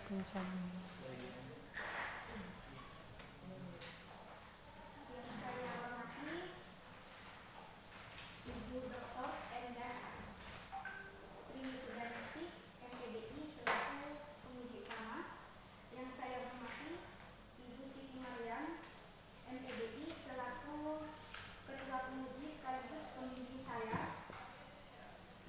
Insya Yang saya hormati Ibu Dr. Endah Triwisudaningsih, MPDI selaku penguji utama. Yang saya hormati Ibu Siti Maryam, MPDI selaku ketua penguji sekaligus pembimbing saya.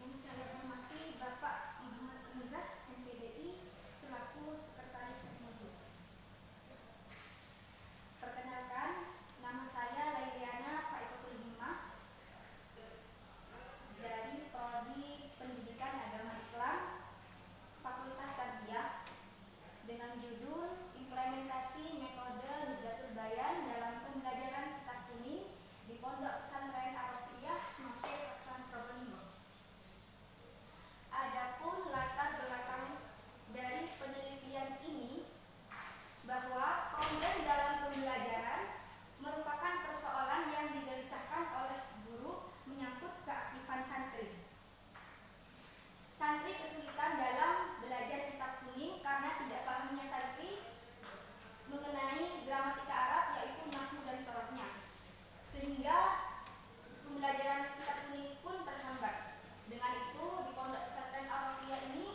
Yang saya hormati Bapak Muhammad Hamzah, MPDI selaku sekretaris penguji. Perkenalkan, nama saya Lailiana Faikotul Himah dari Prodi Pendidikan Agama Islam Fakultas Tarbiyah dengan judul Implementasi Metode Nudatul Bayan dalam Pembelajaran Kitab Kuning di Pondok Pesantren Ar-Rafi'iyah Semangke Paksan Probolinggo. Adapun latar belakang dari penelitian ini bahwa problem dalam pembelajaran merupakan persoalan yang digelisahkan oleh guru menyangkut keaktifan santri. Santri kesulitan dalam belajar kitab kuning karena tidak pahamnya santri mengenai gramatika Arab, yaitu nahwu dan sorofnya, sehingga pembelajaran kitab kuning pun terhambat. Dengan itu, di Pondok Pesantren Ar-Rafi'iyah ini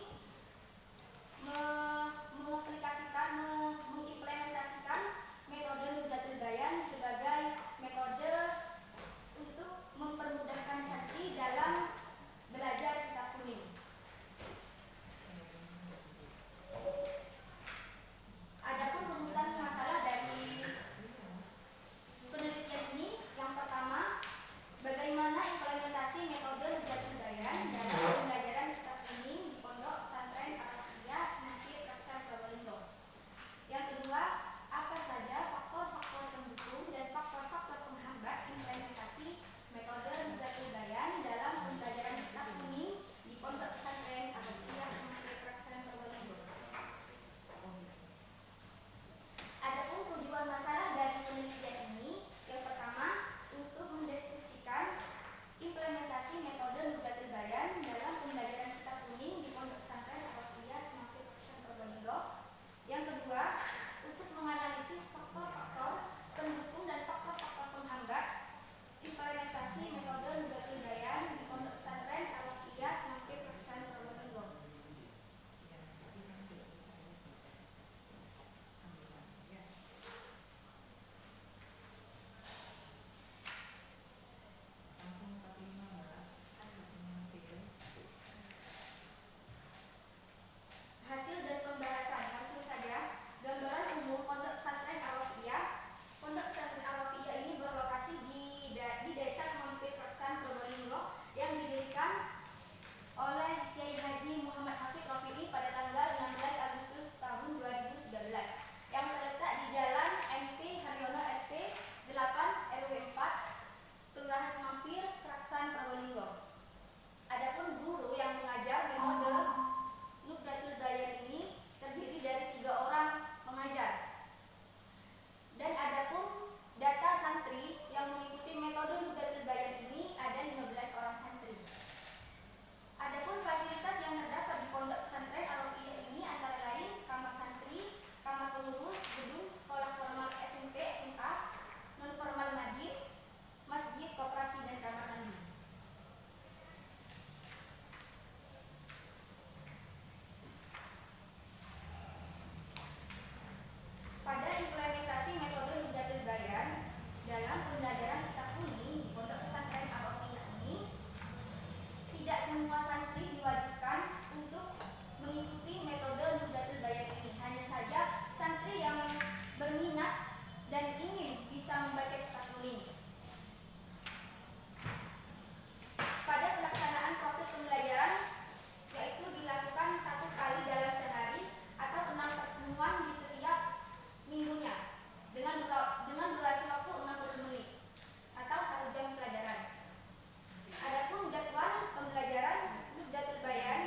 mengimplementasikan metode Nudatul Bayan sebagai metode untuk mempermudahkan santri dalam belajar kitab kuning. Adapun rumusan masalah dari penelitian ini, yang pertama, bagaimana implementasi metode Nudatul Bayan dalam pembelajaran kitab kuning di Pondok Pesantren Ar-Rafi'iyah Semangke Paksan Probolinggo. Yang kedua, apa saja faktor-faktor pendukung dan faktor-faktor penghambat implementasi metode Nudatul Bayan dalam pembelajaran kitab kuning di Pondok Pesantren Ar-Rafi'iyah Semangke Paksan Probolinggo. Adapun tujuan masalah dari penelitian ini, yang pertama, untuk mendeskripsikan implementasi metode Nudatul Bayan dalam pembelajaran kitab kuning di Pondok Pesantren Ar-Rafi'iyah Semangke Paksan Probolinggo. Yang kedua, untuk menganalisis faktor-faktor pendukung dan faktor-faktor penghambat implementasi metode Nudatul Bayan di Pondok Pesantren Ar-Rafi'iyah Semangke Paksan Probolinggo. Hasil dari pembahasan, langsung saja. Gambaran umum Pondok Pesantren Ar-Rafi'iyah. Pondok Pesantren Ar-Rafi'iyah ini berlokasi di Desa Semangke Paksan Probolinggo yang didirikan oleh Kiai Haji Muhammad Hafidh Rafi'i pada tanggal 16 Agustus tahun 2013, yang terletak di Jalan MT Haryono RT 8 RW 4 Kelurahan Semampir, Paksan Probolinggo. Adapun guru yang mengajar metode Nudatul Bayan ini terdiri dari 3 orang pengajar. Dan adapun data santri yang mengikuti metode Nudatul Bayan ini ada 15 orang santri. Adapun fasilitas yang terdapat di Pondok Pesantren Ar-Rafi'iyah ini antara lain kamar santri, kamar pengurus, gedung sekolah formal SMP, SMA, non formal madin, masjid, koperasi, dan kamar mandi. Pada implementasi metode Nudatul Bayan dalam pembelajaran kitab kuning di Pondok Pesantren Ar-Rafi'iyah ini, tidak semua santri diwajibkan untuk mengikuti metode Nudatul Bayan ini. Hanya saja santri yang berminat dan ingin bisa membaca kitab kuning. Pada pelaksanaan proses pembelajaran, yaitu dilakukan 1 kali dalam sehari atau 6 pertemuan di setiap minggunya dengan durasi waktu 60 menit atau 1 jam pelajaran. Adapun jadwal pembelajaran Nudatul Bayan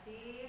kasih.